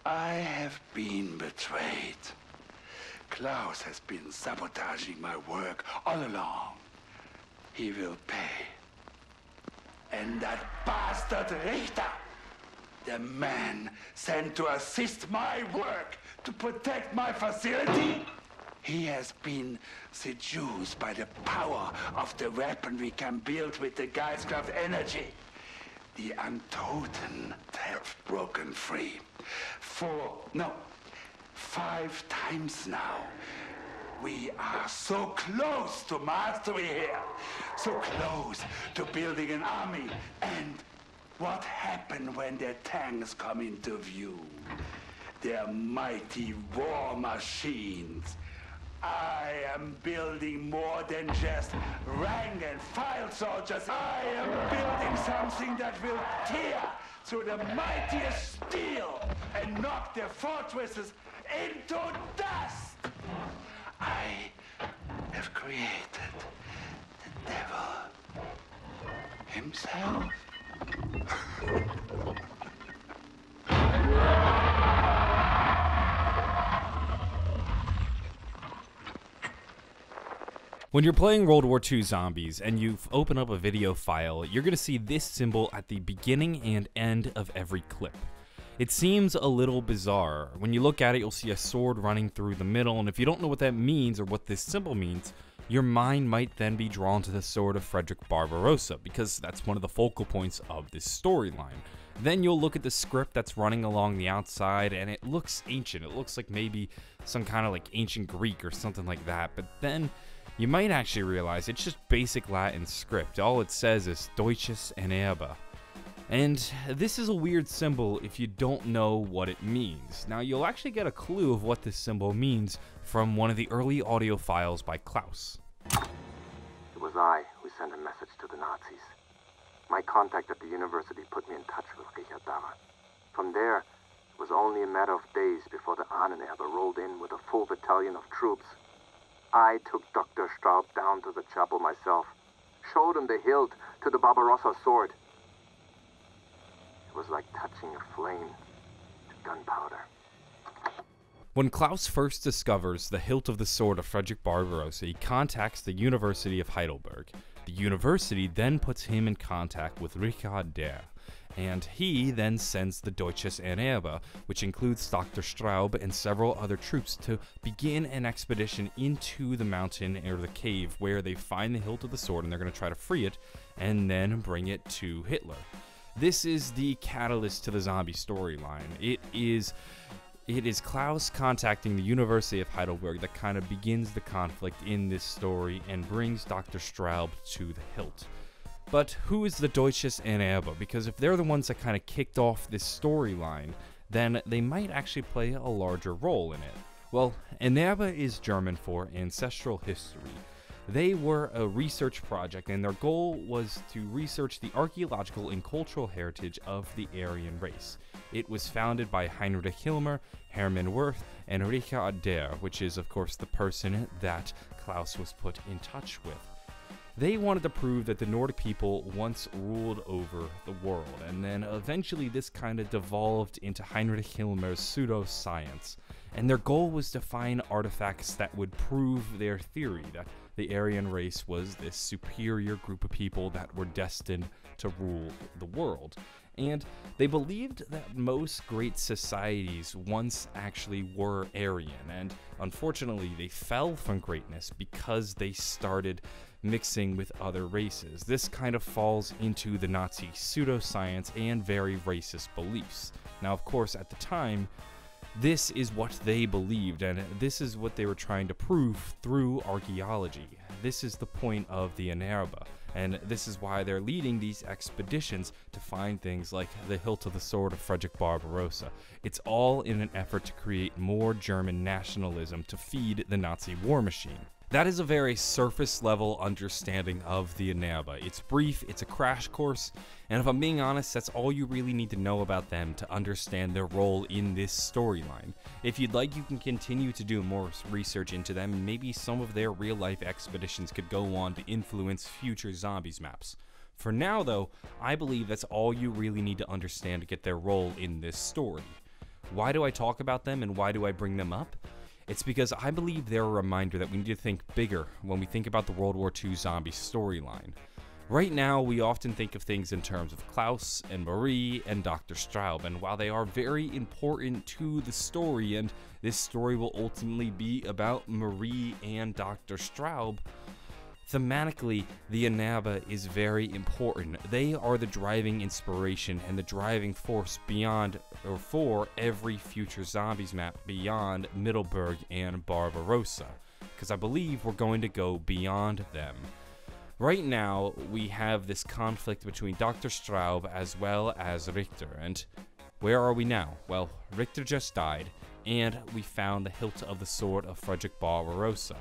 I have been betrayed. Klaus has been sabotaging my work all along. He will pay. And that bastard Richter, the man sent to assist my work to protect my facility, he has been seduced by the power of the weapon we can build with the Geistkraft energy. The Untoten have broken free. 5 times now. We are so close to mastery here. So close to building an army. And what happened when their tanks come into view? Their mighty war machines. I am building more than just rank and file soldiers. I am building something that will tear through the mightiest steel and knock their fortresses into dust. I have created the devil himself. When you're playing World War II Zombies and you open up a video file, you're going to see this symbol at the beginning and end of every clip. It seems a little bizarre. When you look at it, you'll see a sword running through the middle, and if you don't know what that means or what this symbol means, your mind might then be drawn to the sword of Frederick Barbarossa, because that's one of the focal points of this storyline. Then you'll look at the script that's running along the outside, and it looks ancient. It looks like maybe some kind of like ancient Greek or something like that, but then you might actually realize it's just basic Latin script. All it says is Deutsches Ahnenerbe. And this is a weird symbol if you don't know what it means. Now you'll actually get a clue of what this symbol means from one of the early audio files by Klaus. It was I who sent a message to the Nazis. My contact at the university put me in touch with Richard Darrer. From there, it was only a matter of days before the Ahnenerbe rolled in with a full battalion of troops. I took Dr. Straub down to the chapel myself, showed him the hilt to the Barbarossa sword. It was like touching a flame to gunpowder. When Klaus first discovers the hilt of the sword of Frederick Barbarossa, he contacts the University of Heidelberg. The university then puts him in contact with Richard Darrer, and he then sends the Deutsches Ahnenerbe, which includes Dr. Straub and several other troops, to begin an expedition into the mountain or the cave where they find the hilt of the sword, and they're going to try to free it and then bring it to Hitler. This is the catalyst to the zombie storyline. It is Klaus contacting the University of Heidelberg that kind of begins the conflict in this story and brings Dr. Straub to the hilt. But who is the Deutsches Ahnenerbe? Because if they're the ones that kind of kicked off this storyline, then they might actually play a larger role in it. Well, Ahnenerbe is German for ancestral history. They were a research project, and their goal was to research the archaeological and cultural heritage of the Aryan race. It was founded by Heinrich Himmler, Hermann Wirth, and Richard Darrer, which is of course the person that Klaus was put in touch with. They wanted to prove that the Nordic people once ruled over the world, and then eventually this kind of devolved into Heinrich Himmler's pseudoscience. And their goal was to find artifacts that would prove their theory that the Aryan race was this superior group of people that were destined to rule the world. And they believed that most great societies once actually were Aryan, and unfortunately they fell from greatness because they started mixing with other races. This kind of falls into the Nazi pseudoscience and very racist beliefs. Now, of course, at the time, this is what they believed, and this is what they were trying to prove through archaeology. This is the point of the Ahnenerbe, and this is why they're leading these expeditions to find things like the hilt of the sword of Frederick Barbarossa. It's all in an effort to create more German nationalism to feed the Nazi war machine. That is a very surface level understanding of the Ahnenerbe. It's brief, it's a crash course, and if I'm being honest, that's all you really need to know about them to understand their role in this storyline. If you'd like, you can continue to do more research into them, and maybe some of their real life expeditions could go on to influence future Zombies maps. For now though, I believe that's all you really need to understand to get their role in this story. Why do I talk about them and why do I bring them up? It's because I believe they're a reminder that we need to think bigger when we think about the World War II zombie storyline. Right now, we often think of things in terms of Klaus and Marie and Dr. Straub, and while they are very important to the story, and this story will ultimately be about Marie and Dr. Straub, thematically, the Ahnenerbe is very important. They are the driving inspiration and the driving force beyond, or for, every future zombies map beyond Middleburg and Barbarossa, because I believe we're going to go beyond them. Right now, we have this conflict between Dr. Straub as well as Richter, and where are we now? Well, Richter just died, and we found the hilt of the sword of Frederick Barbarossa.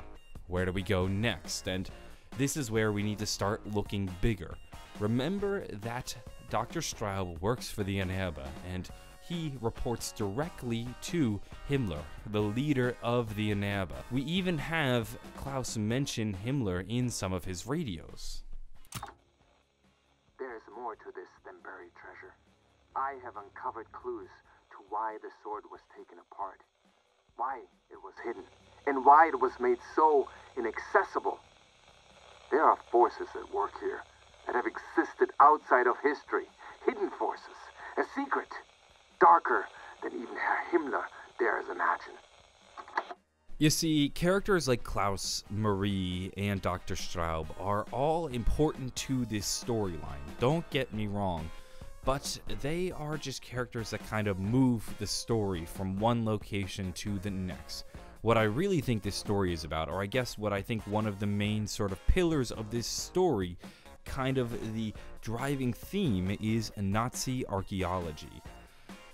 Where do we go next? And this is where we need to start looking bigger. Remember that Dr. Straub works for the Ahnenerbe, and he reports directly to Himmler, the leader of the Ahnenerbe. We even have Klaus mention Himmler in some of his radios. There is more to this than buried treasure. I have uncovered clues to why the sword was taken apart, why it was hidden, and why it was made so inaccessible. There are forces at work here that have existed outside of history, hidden forces, a secret, darker than even Herr Himmler dares imagine. You see, characters like Klaus, Marie, and Dr. Straub are all important to this storyline, don't get me wrong, but they are just characters that kind of move the story from one location to the next. What I really think this story is about, or I guess what I think one of the main sort of pillars of this story, kind of the driving theme, is Nazi archaeology.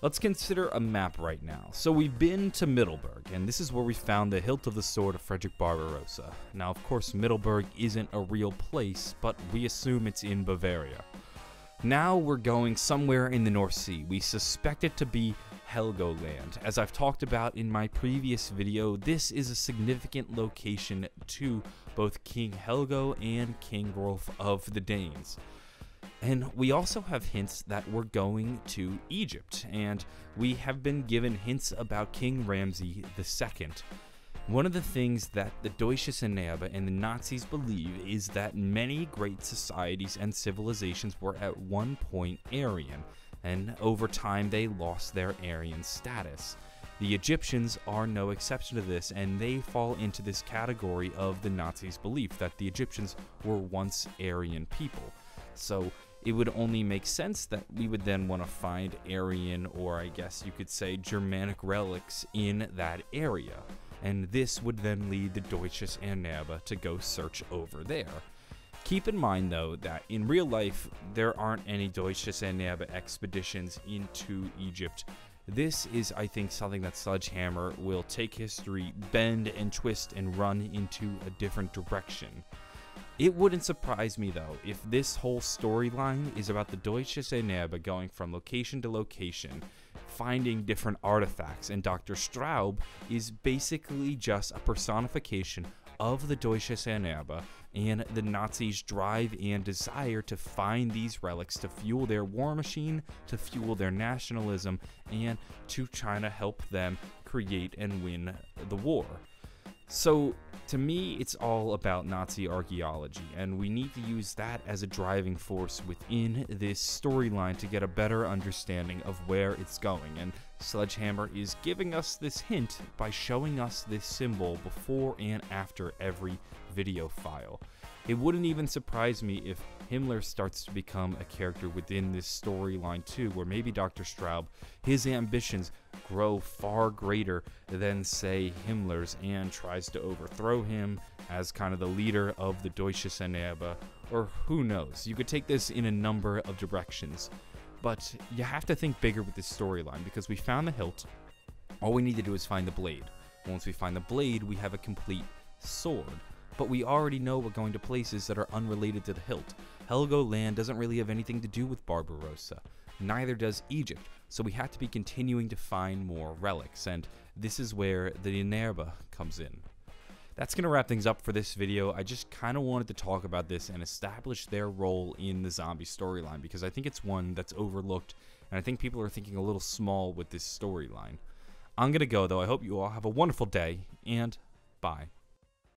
Let's consider a map right now. So we've been to Middleburg, and this is where we found the hilt of the sword of Frederick Barbarossa. Now, of course, Middleburg isn't a real place, but we assume it's in Bavaria. Now we're going somewhere in the North Sea. We suspect it to be Helgoland. As I've talked about in my previous video, this is a significant location to both King Helgo and King Rolf of the Danes. And we also have hints that we're going to Egypt, and we have been given hints about King Ramses II. One of the things that the Deutsches Ahnenerbe and the Nazis believe is that many great societies and civilizations were at one point Aryan, and over time they lost their Aryan status. The Egyptians are no exception to this, and they fall into this category of the Nazis' belief that the Egyptians were once Aryan people. So it would only make sense that we would then want to find Aryan, or I guess you could say Germanic relics in that area. And this would then lead the Deutsches Ahnenerbe to go search over there. Keep in mind, though, that in real life, there aren't any Deutsches Ahnenerbe expeditions into Egypt. This is, I think, something that Sledgehammer will take history, bend and twist, and run into a different direction. It wouldn't surprise me, though, if this whole storyline is about the Deutsches Ahnenerbe going from location to location, finding different artifacts, and Dr. Straub is basically just a personification of the Deutsches Ahnenerbe and the Nazis' drive and desire to find these relics to fuel their war machine, to fuel their nationalism, and to try to help them create and win the war. So, to me, it's all about Nazi archaeology, and we need to use that as a driving force within this storyline to get a better understanding of where it's going, and Sledgehammer is giving us this hint by showing us this symbol before and after every video file. It wouldn't even surprise me if Himmler starts to become a character within this storyline too, where maybe Dr. Straub, his ambitions grow far greater than, say, Himmler's, and tries to overthrow him as kind of the leader of the Deutsches Ahnenerbe, or who knows. You could take this in a number of directions, but you have to think bigger with this storyline, because we found the hilt. All we need to do is find the blade. Once we find the blade, we have a complete sword. But we already know we're going to places that are unrelated to the hilt. Helgoland doesn't really have anything to do with Barbarossa. Neither does Egypt, so we have to be continuing to find more relics, and this is where the Ahnenerbe comes in. That's going to wrap things up for this video. I just kind of wanted to talk about this and establish their role in the zombie storyline, because I think it's one that's overlooked, and I think people are thinking a little small with this storyline. I'm going to go, though. I hope you all have a wonderful day, and bye.